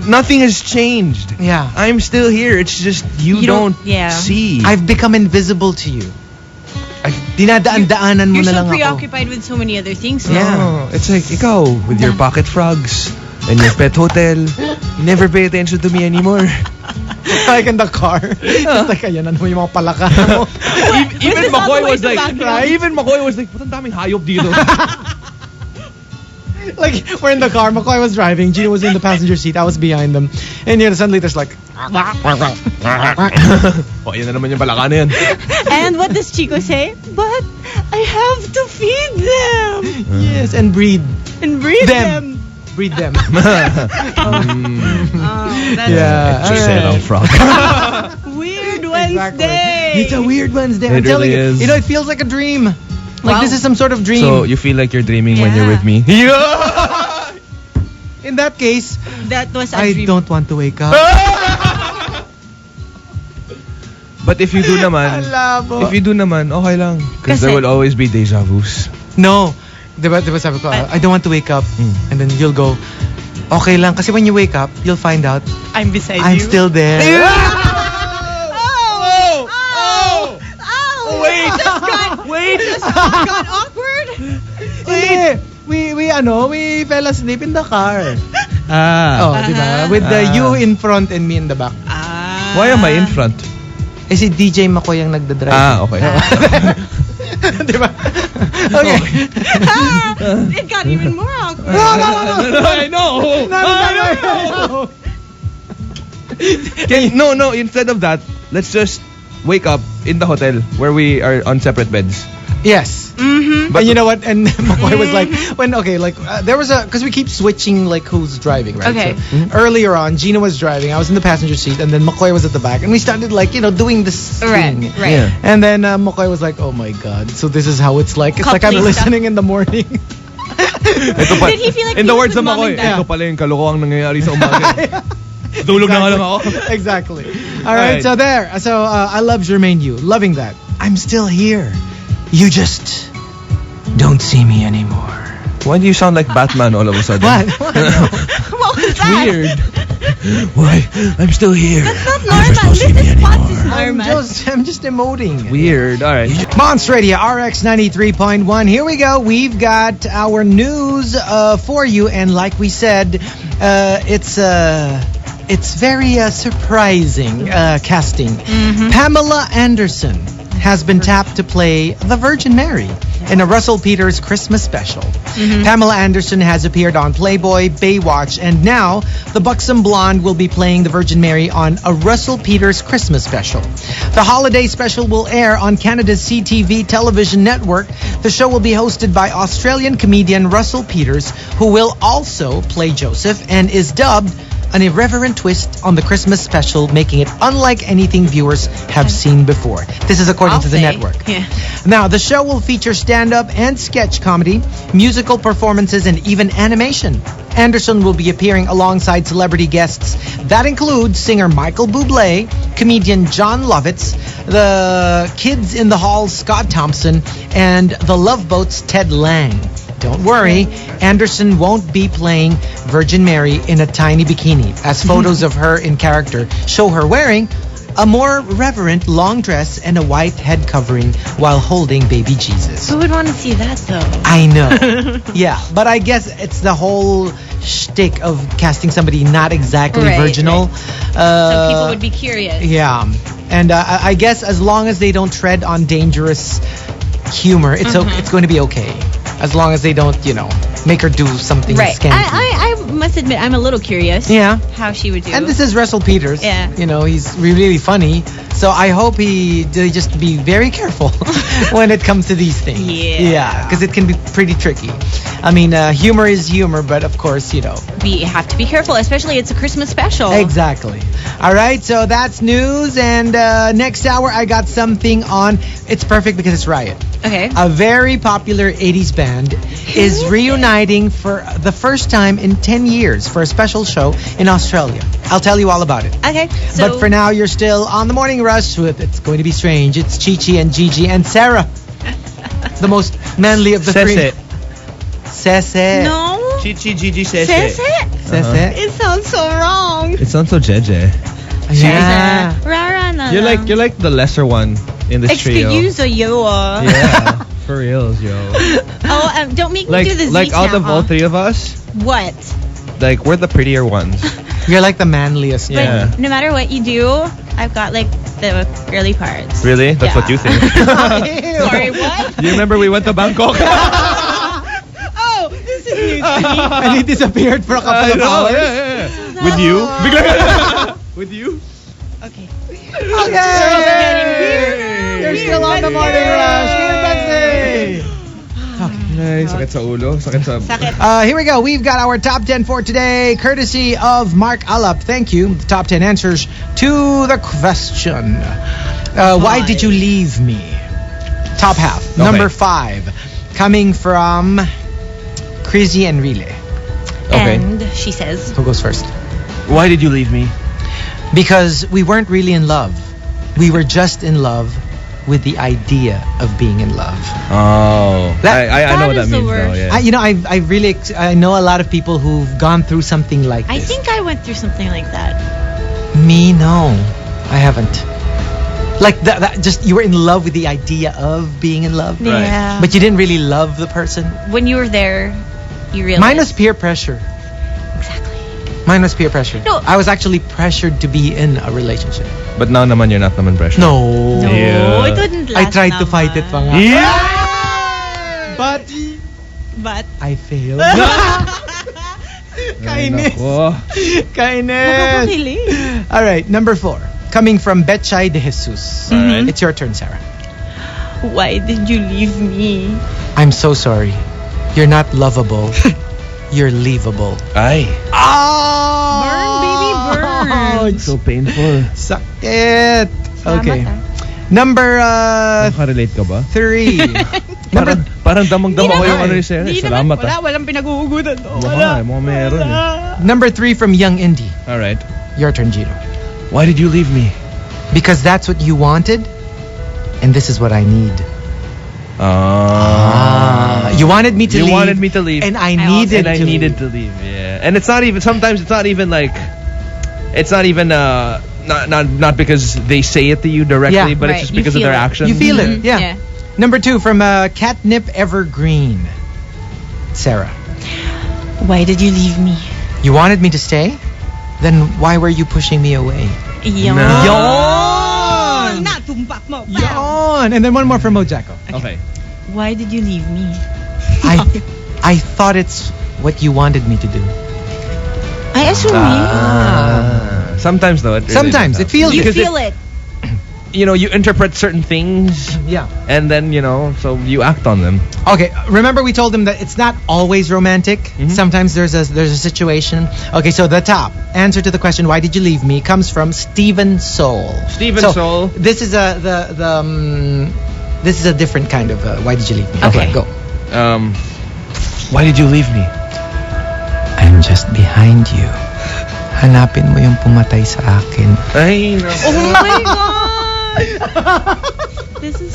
nothing has changed. Yeah. I'm still here. It's just you don't see. I've become invisible to you. Dinadaan-daanan mo You're na so lang ako. preoccupied with so many other things. No? Yeah. It's like, ikaw, with your pocket frogs and your pet hotel, you never pay attention to me anymore. Like in the car. It's like, ayan, ano yung mga palaka mo. Even this all the McCoy way was to like, background? even McCoy was like, ba't ang daming hayop dito? Like, we're in the car, McCoy was driving, Gino was in the passenger seat, I was behind them. And suddenly there's like... Oh, yan na naman yung palaka na yan. And what does Chico say? But I have to feed them. Yes, and breed. And breed them. Breed them. Oh, that's Yeah. Giselle frog. Weird Wednesday. It's a weird Wednesday. It I'm telling really is. you. You know, it feels like a dream. Like Wow. this is some sort of dream. So, you feel like you're dreaming when you're with me? Yeah. In that case, That was a I dream. don't want to wake up. But if you do naman, okay lang. Because there Kasi- will always be deja vus. No. Diba sabi ko, I don't want to wake up. And then you'll go, okay lang. Kasi when you wake up, you'll find out, I'm beside I'm you. still there. Wait! Wait! Got awkward. We fell asleep in the car. Ah. Oh, diba? With you in front and me in the back. Why am I in front? Eh si DJ Makoy ang nagdadrive. Ah, okay. Diba? Okay. It got even more awkward. I know! No, instead of that, let's just wake up in the hotel where we are on separate beds. Yes. Mm-hmm. But you know what? And McCoy was like, there was because we keep switching like who's driving, right? Okay. So earlier on, Gina was driving. I was in the passenger seat, and then McCoy was at the back, and we started like doing this thing. Right. Yeah. And then McCoy was like, "Oh my God!" So this is how it's like. It's like I'm Coupling stuff. listening in the morning. Did he feel like in he the was words of with mom Makoy, and dad? ito pala yung kalokohang nangyayari sa umaga. Tulog na nga lang ako. Exactly. All right. So there. So I love Jermaine Yu. Loving that. I'm still here. You just don't see me anymore. Why do you sound like Batman all of a sudden? What? What was that? Weird. Why? I'm still here. That's not normal. This is what is normal. I'm just emoting. Weird. All right. Monster Radio RX 93.1. Here we go. We've got our news for you, and like we said, it's very surprising casting. Mm-hmm. Pamela Anderson has been tapped to play the Virgin Mary in a Russell Peters Christmas special. Mm-hmm. Pamela Anderson has appeared on Playboy, Baywatch, and now the buxom blonde will be playing the Virgin Mary on a Russell Peters Christmas special. The holiday special will air on Canada's CTV television network. The show will be hosted by Australian comedian Russell Peters, who will also play Joseph, and is dubbed an irreverent twist on the Christmas special, making it unlike anything viewers have seen before. This is according to the network. Yeah. Now, the show will feature stand-up and sketch comedy, musical performances, and even animation. Anderson will be appearing alongside celebrity guests that include singer Michael Bublé, comedian John Lovitz, the Kids in the Hall Scott Thompson, and the Love Boat's Ted Lang. Don't worry, Anderson won't be playing Virgin Mary in a tiny bikini, as photos of her in character show her wearing a more reverent long dress and a white head covering while holding baby Jesus. Who would want to see that, though? I know. Yeah, but I guess it's the whole shtick of casting somebody not exactly virginal. So people would be curious. Yeah, and I guess as long as they don't tread on dangerous humor, it's it's going to be okay. As long as they don't, make her do something skanky. I must admit, I'm a little curious. Yeah. How she would do. And this is Russell Peters. Yeah. He's really funny. So I hope they just be very careful when it comes to these things. Yeah. Yeah, because it can be pretty tricky. I mean, humor is humor, but of course, we have to be careful, especially it's a Christmas special. Exactly. All right, so that's news. And next hour, I got something on. It's perfect because it's Riot. Okay. A very popular 80s band is reuniting for the first time in 10 years for a special show in Australia. I'll tell you all about it. Okay. So But for now, you're still on the Morning Rush with It's Going to Be Strange. It's Chi-Chi and Gigi and Sarah. The most manly of the three. Sese. No. Chi-Chi, Gigi, Sese. Sese. It sounds so wrong. It sounds so jeje. Yeah. Rara na You're lang. like the lesser one in this trio. Excuse you. Yeah, for reals, yo. Oh, don't make me do this. Like out of all three of us, What? like we're the prettier ones. You're like the manliest. Yeah. But no matter what you do, I've got like the girly parts. Really? That's Yeah. what you think. Sorry, what? You remember we went to Bangkok? Oh, this is news to me. And he disappeared for a couple of hours. Yeah. With you? With you? Okay. Okay! You're still on the Morning Rush. Weird Wednesday. Ay, sakit sa ulo. Sakit sa... Sakit. Here we go. We've got our top 10 for today, courtesy of Mark Alap. Thank you. The top 10 answers to the question. Why did you leave me? Top half. Okay. Number 5. Coming from Crazy Enrile. Okay. And she says, Who goes first? Why did you leave me? Because we weren't really in love. We were just in love with the idea of being in love. Oh. I know what That that is the means though, worst. yeah. I know a lot of people who've gone through something like I this. think I went through something like that. Me, no. I haven't. Like that just you were in love with the idea of being in love. Right. Yeah. But you didn't really love the person. when you were there, you realized. Mine was peer pressure. Exactly. Mine was peer pressure. No. I was actually pressured to be in a relationship. But now naman you're not naman pressure. No. No, Yeah. it wouldn't I last tried to naman. fight it pa nga. Yeah! But But I failed. Ay, Kainis. nako. Kainis. Makakakilig. All right, number 4. Coming from Betchy de Jesus. Alright. It's your turn, Sarah. Why did you leave me? I'm so sorry. You're not lovable. You're leavable. Ay. Oh! Burn, baby, burn. So painful. Sakit. Okay. Salamat, Number Nakarelate ka ba? 3. Parang damang-dama ko yung ano yung Sarah. Di Salamat naman, walang pinag-uugutan. Mga meron eh. Number 3 from Young Indie. Alright. Your turn, Gino. Why did you leave me? Because that's what you wanted, and this is what I need. You wanted me to leave. You wanted me to leave. And I needed needed to leave. Yeah. And it's not even, sometimes it's not even like, it's not even not because they say it to you directly, Yeah. but Right, it's just you because of feel their it. actions. You feel it, yeah. Yeah. Number 2 from Catnip Evergreen. Sarah. Why did you leave me? You wanted me to stay? Then why were you pushing me away? Yawn. Yawn! Natumpak mo. Yawn! And then one more from Mojako. Okay. Why did you leave me? I thought it's what you wanted me to do. I assume Sometimes though, it really Sometimes does it feels you good. feel it. You know, you interpret certain things, Yeah. and then you know, so you act on them. Okay, remember we told them that it's not always romantic. Mhm. Sometimes there's a situation. Okay, so the top answer to the question "Why did you leave me?" comes from Steven Soul. Steven Soul. This is this is a different kind of "Why did you leave me?" Okay, Okay. go. Why did you leave me? I'm just behind you. Hanapin mo yung pumatay sa akin. Ay, no. Oh my God! This is...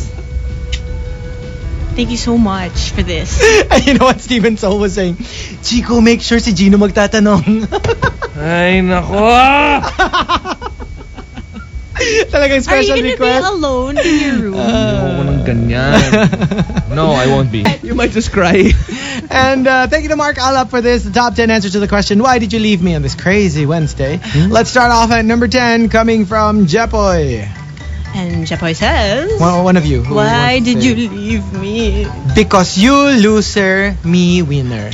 Thank you so much for this. You know what Steven Soul was saying? Chico, make sure si Gino magtatanong. Ay, nako. Talagang Are you special gonna request. be alone in your room? Ayoko ng ganyan. No, I won't be. You might just cry. And thank you to Mark Alap for this. The top 10 answer to the question, why did you leave me on this crazy Wednesday? Let's start off at number 10, coming from Jepoy. And Japoy says... One of you. who Why wants to did say? you leave me? Because you loser, me winner.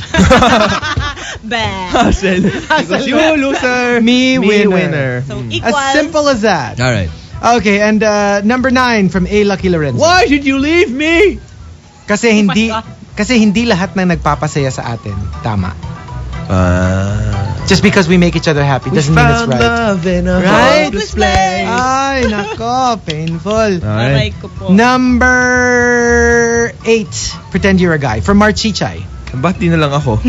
Bad. Hassle. Because you loser, Me winner. So Mm. equals... As simple as that. All right. Okay, and number 9 from A. Lucky Lorenzo. Why did you leave me? Kasi hindi God. kasi hindi lahat ng nagpapasaya sa atin tama. Just because we make each other happy doesn't mean it's right. Love in a Right? hopeless place. Ay, nako, painful. Alright. Aray ko po. Number 8, pretend you're a guy. From Marchichay. Ba't di na lang ako?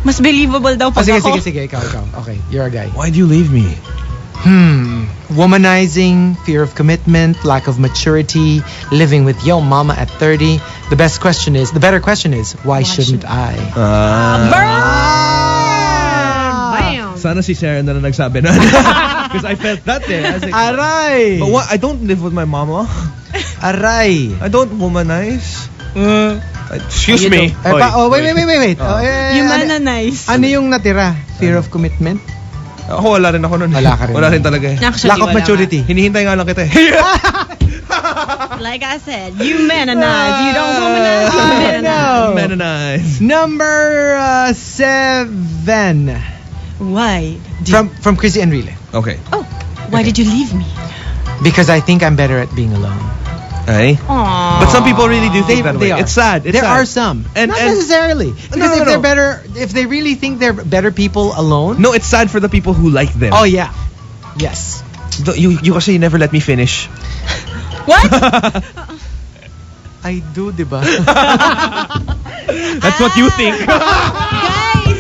Mas believable daw pag Sige, ako. sige, ikaw. Okay, you're a guy. Why do you leave me? Womanizing, fear of commitment, lack of maturity, living with yo mama at 30. The better question is, why shouldn't I? Bam! Sana si Sarah na nagsabi na. Because I felt that there. I was like, Aray! but what? I don't live with my mama. Aray! I don't womanize. Excuse You me. Wait. Oh. You mananize. Ano yung natira? Fear of commitment? Ako wala rin ako nun. Wala ka rin. Wala rin talaga eh. Actually, Lack of wala maturity. Hinihintay nga lang kita eh. nga. Like I said, you mananize. You don't womanize, you mananize. No. Menonize. Number 7. Why? From Chrissy Enrile. Okay. Oh, why did you leave me? Because I think I'm better at being alone. Ay. Aww. But some people really do think that way. They are. It's sad. It's There sad. are some. And- Not and- necessarily. Because No, if no. they're better, if they really think they're better people alone. No, it's sad for the people who like them. Oh yeah. Yes. You kasi never let me finish. What? I do, diba? That's what you think. Guys!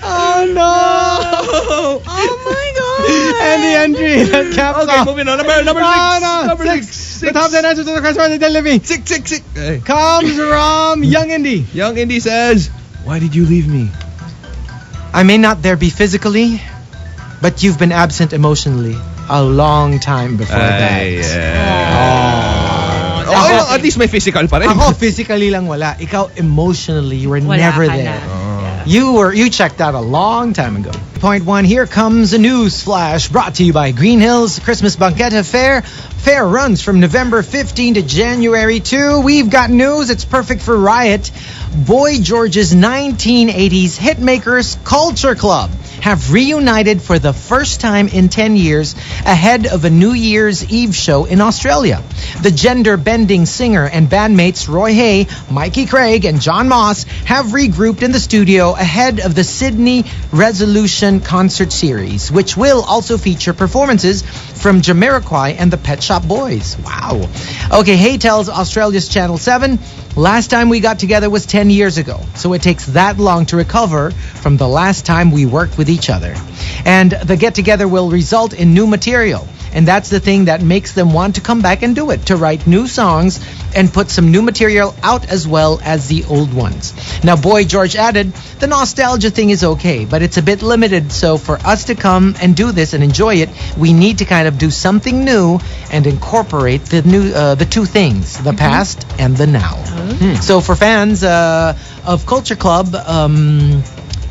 Oh no! Oh my God! And the entry that caps Okay, off. moving on. Number six. Number six. The top 10 answer to the question of the living Six. Hey. comes from Young Indie. Young Indy says, why did you leave me? I may not there be physically, but you've been absent emotionally a long time before that. Yeah. Ako- At least may physical pa rin. Ako physically lang wala. Ikaw emotionally, you were Wala never ka there. na. You checked out a long time ago. Point 1, here comes a news flash brought to you by Green Hills Christmas Banqueta Fair. Fair runs from November 15 to January 2. We've got news. It's perfect for Riot. Boy George's 1980s Hitmakers Culture Club have reunited for the first time in 10 years ahead of a New Year's Eve show in Australia. The gender-bending singer and bandmates Roy Hay, Mikey Craig, and John Moss have regrouped in the studio ahead of the Sydney Resolution concert series, which will also feature performances from Jamiroquai and the Pet Shop Boys. Wow. Okay, Hay tells Australia's Channel 7, last time we got together was 10 years ago, so it takes that long to recover from the last time we worked with each other. And the get-together will result in new material. And that's the thing that makes them want to come back and do it, to write new songs and put some new material out as well as the old ones. Now, Boy George added, the nostalgia thing is okay, but it's a bit limited. So for us to come and do this and enjoy it, we need to kind of do something new and incorporate the two things, the past and the now. So for fans of Culture Club,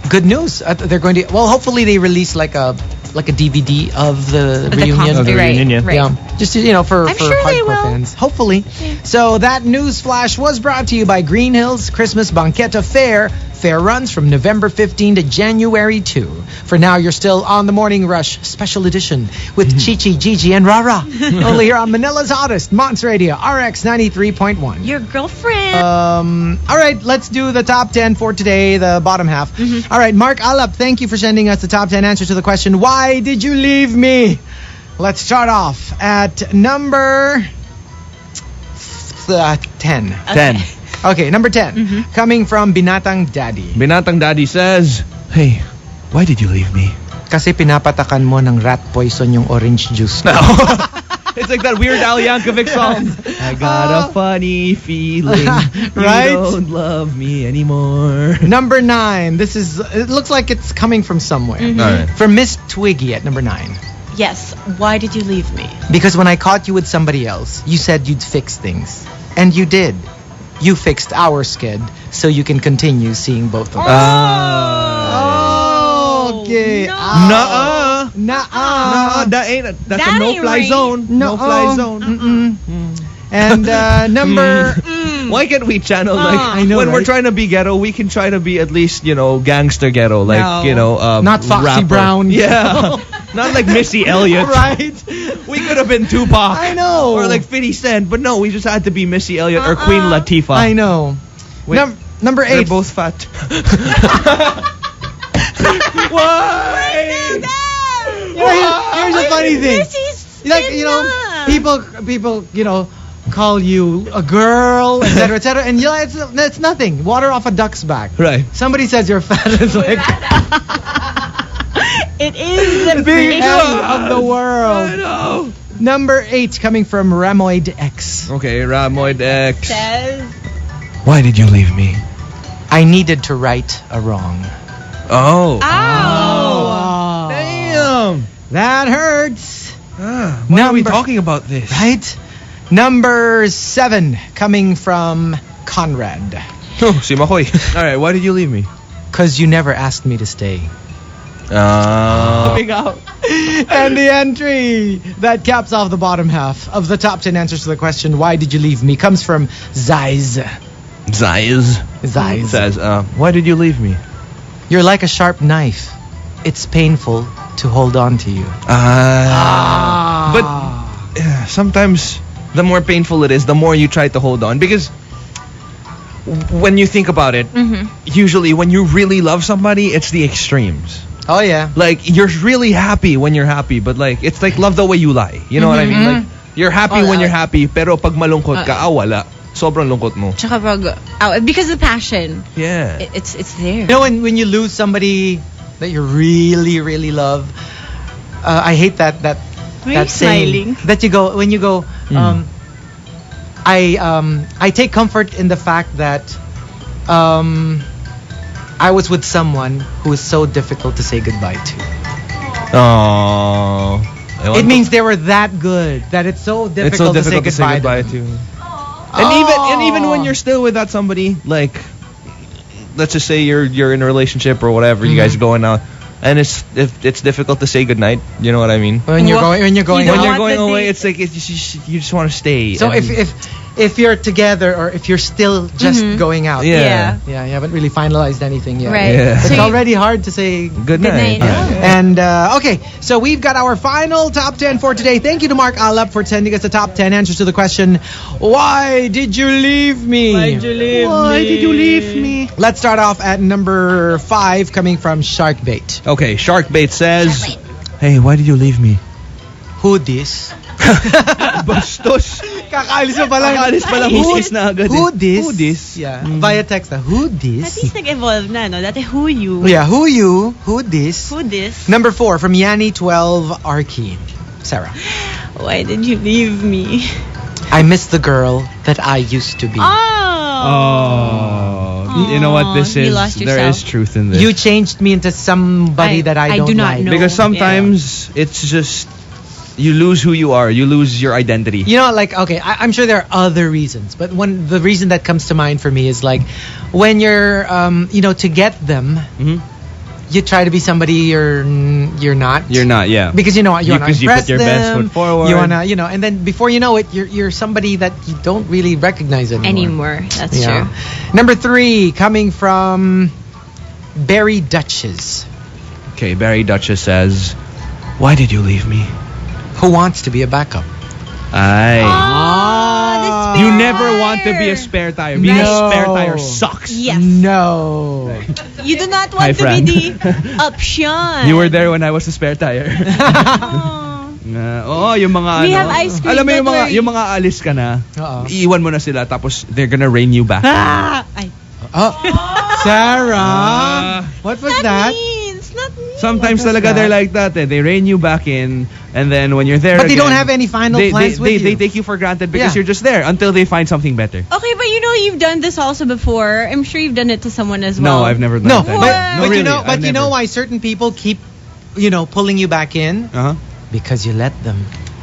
good news. They're going to, well, hopefully they release like a DVD of the reunion. Of the reunion, right. Yeah, just for I'm sure they hardcore will. fans. Hopefully. So that news flash was brought to you by Green Hills Christmas Banqueta Fair. Fair runs from November 15 to January 2. For now, you're still on the Morning Rush Special Edition with Chichi, Gigi, and Rara. Only here on Manila's hottest, Monts Radio, RX 93.1. Your girlfriend. All right, let's do the top 10 for today, the bottom half. All right, Mark Alap, thank you for sending us the top 10 answers to the question, why did you leave me? Let's start off at number 10. 10. Okay, number 10. Coming from Binatang Daddy. Binatang Daddy says, hey, why did you leave me? Kasi pinapatakan mo ng rat poison yung orange juice. No. It's like that Weird Al Yankovic song. I got a funny feeling Right? you don't love me anymore. Number 9. It looks like it's coming from somewhere. All right. From Miss Twiggy at number 9. Yes. Why did you leave me? Because when I caught you with somebody else, you said you'd fix things. And you did. You fixed our skid so you can continue seeing both of us. Okay. Nuh-uh. Nuh-uh. That's That a ain't no-fly right. zone. No-fly zone. And number... Why can't we channel I know, when we're right? trying to be ghetto, we can try to be at least, gangster ghetto, like, Not Foxy rapper. Brown. Yeah. Not like Missy Elliott. Right? We could have been Tupac. I know. Or like 50 Cent, but no, we just had to be Missy Elliott or Queen Latifah. I know. Wait, Number 8. They're both fat. Why? Here's a funny thing. People, call you a girl, etc., etc., and it's nothing. Water off a duck's back. Right. Somebody says you're fat. It's like It is the big biggest end of the world. I know. Number 8 coming from Ramoid X. Okay, Ramoid X. says. Why did you leave me? I needed to right a wrong. Oh. Ow. Damn. That hurts. Why are we talking about this? Right? Number 7 coming from Conrad. Oh, si Makoy. All right, why did you leave me? Because you never asked me to stay. Coming out. And the entry that caps off the bottom half of the top 10 answers to the question, why did you leave me, comes from Zaiz. Zaiz says, why did you leave me? You're like a sharp knife. It's painful to hold on to you. But sometimes the more painful it is, the more you try to hold on. Because when you think about it, usually when you really love somebody, it's the extremes. Oh, yeah. Like, you're really happy when you're happy, but like, it's like love the way you lie. You know what I mean? Like, you're happy when you're happy, pero pag malungkot ka, wala. Sobrang lungkot mo. Tsaka because of the passion. Yeah. It's there. You know, when you lose somebody that you really, really love, I hate that Why are you saying smiling? that when you go, I take comfort in the fact that I was with someone who is so difficult to say goodbye to. Oh. It means they were that good that it's so difficult, to say goodbye to. And even when you're still with that somebody, like, let's just say you're in a relationship or whatever, you guys are going out, and it's difficult to say goodnight. You know what I mean? When you're going You don't When want you're going the away, date. it's like you just want to stay. So and if you're together or if you're still just going out. Yeah. Yeah, you haven't really finalized anything yet. Right. Yeah. It's So already hard to say Good night. And okay, so we've got our final top 10 for today. Thank you to Mark Alap for sending us the top 10 answers to the question, why did you leave me? Why did you leave me? Let's start off at number 5, coming from Sharkbait. Okay, Sharkbait says, hey, why did you leave me? Who this? Bastos. Kakaalis mo palang. Kakaalis palang husis na agad. Who this? Who this? Yeah, via text na. Who At this? least nag-evolve na, no? Dati, who you? Yeah, who you? Who this? Who this? Number 4 from Yanni12 Arky. Sarah. Why did you leave me? I miss the girl that I used to be. Oh. You know what this You is? lost There yourself. is truth in this. You changed me into somebody that I don't do not like. know. Because sometimes it's just you lose who you are. You lose your identity. You know, like, okay, I'm sure there are other reasons, but the reason that comes to mind for me is like when you're, to get them, you try to be somebody you're not. You're not, yeah. Because you want to Because you impress put your best them, foot forward. You wanna, and then before you know it, you're somebody that you don't really recognize anymore. That's true. Number 3, coming from Barry Duchess. Okay, Barry Duchess says, why did you leave me? Who wants to be a backup? Ay. Oh, You never want to be a spare tire. Being a spare tire sucks. Yes. No. You do not Hi, want to Fran. be the option. You were there when I was a spare tire. Oh. Yung mga We have ice cream, Alam mo don't worry. yung mga alis ka na. Oo. Iiwan mo na sila tapos they're gonna rein you back. Ay. Oh, Sarah. What was that? Not me. Sometimes What was talaga that? they're like that. They rein you back in, and then when you're there But they again, don't have any final they, plans with you. They take you for granted because Yeah. you're just there until they find something better. Okay, but you've done this also before. I'm sure you've done it to someone as No, well. I've never done No, that. but really, you know, I've you know never. why certain people keep, pulling you back in? Uh-huh. Because you let them.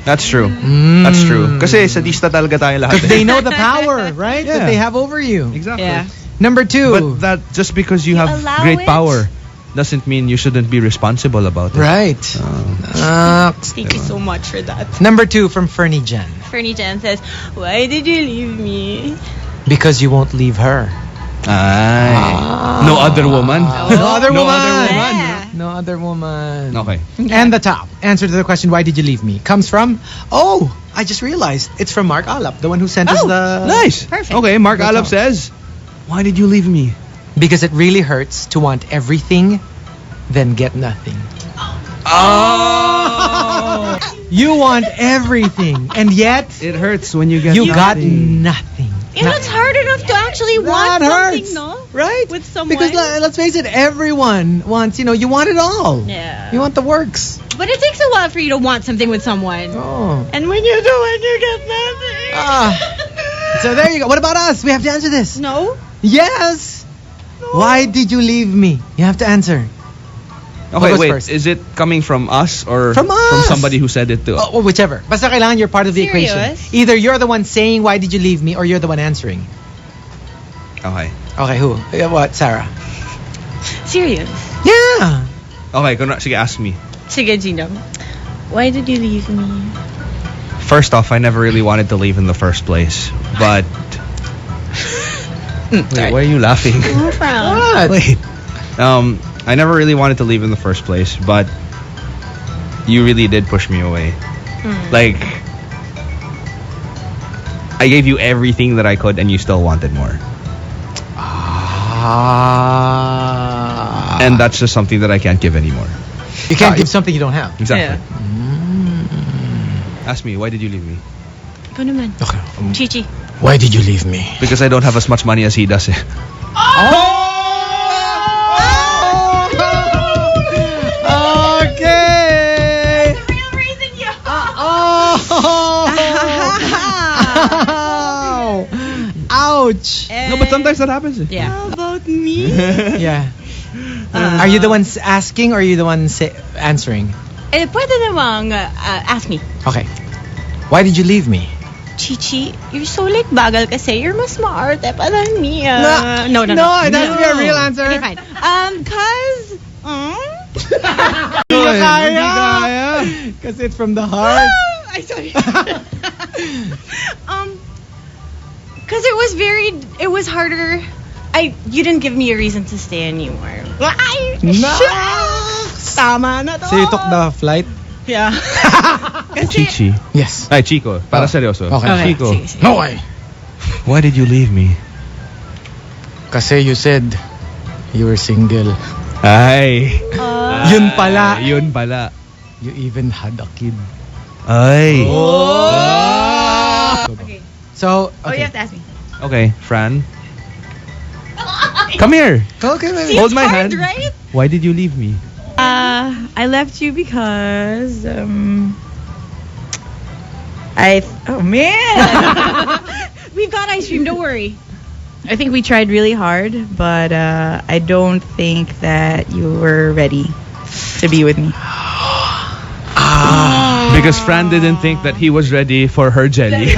That's true. Mm. That's true. Kasi sadista talaga tayo lahat. Because they know the power, right? Yeah. That they have over you. Exactly. Yeah. Number 2. But that just because you have allow great it? power doesn't mean you shouldn't be responsible about it. Right. Thank you so much for that. Number 2 from Fernie Jen. Fernie Jen says, why did you leave me? Because you won't leave her. Ay. No other woman. No other No woman. other woman. Yeah. No other woman. Okay. And the top answer to the question, why did you leave me, comes from, I just realized, it's from Mark Alap, the one who sent us the... Nice. Perfect. Okay, Mark That's Alap all. says, why did you leave me? Because it really hurts to want everything, then get nothing. Oh. You want everything, and yet It hurts when you get you got nothing. nothing. You know, it's hard enough to actually want That something, hurts, no? right? With someone. Because let's face it, everyone wants, you want it all. Yeah. You want the works. But it takes a while for you to want something with someone. Oh. And when you do it, you get nothing. So there you go. What about us? We have to answer this. No? Yes. Why did you leave me? You have to answer. Okay, goes wait. first? Is it coming from us or From us. somebody who said it to us? Oh, whichever. Basta kailangan you're part of the equation. Serious? Either you're the one saying why did you leave me, or you're the one answering. Okay. Okay, who? What? Sarah? Serious? Yeah. Okay, sige, ask me. Sige, Gino. Why did you leave me? First off, I never really wanted to leave in the first place. But... Wait, why are you laughing? No problem. What? Wait. I never really wanted to leave in the first place, but you really did push me away. Like, I gave you everything that I could and you still wanted more. And that's just something that I can't give anymore. You can't give something you don't have. Exactly. Ask me, why did you leave me? Ikaw naman. Okay. Chichi. Why did you leave me? Because I don't have as much money as he does. Okay. The real reason you... Oh. Ouch. No, but sometimes that happens. Yeah. How about me? Yeah. Are you the one asking or are you the one answering? Pwede namang ask me. Okay. Why did you leave me? Chichi, you're so like bagal kasi. You're mas maarte pa than me. No, No, it has to be a real answer. Okay, fine. Cause... Hindi kaya. Kasi it's from the heart. Ay, sorry. Because it was harder. You didn't give me a reason to stay anymore. Tama na to. So you took the flight? Yeah. Chichi. Yes. Ay, Chico. Para seryoso. Okay. Chico. Sige. No way. Why did you leave me? Kasi you said you were single. Ay. Yun pala. Yun pala. You even had a kid. Ay. Okay. So, Oh, you okay. have to ask me. Okay, Fran. Come here. Okay, baby. Hold my hard, hand. right? Why did you leave me? I left you because oh man. We've got ice cream, don't worry. I think we tried really hard, but I don't think that you were ready to be with me. Because Fran didn't think that he was ready for her jelly.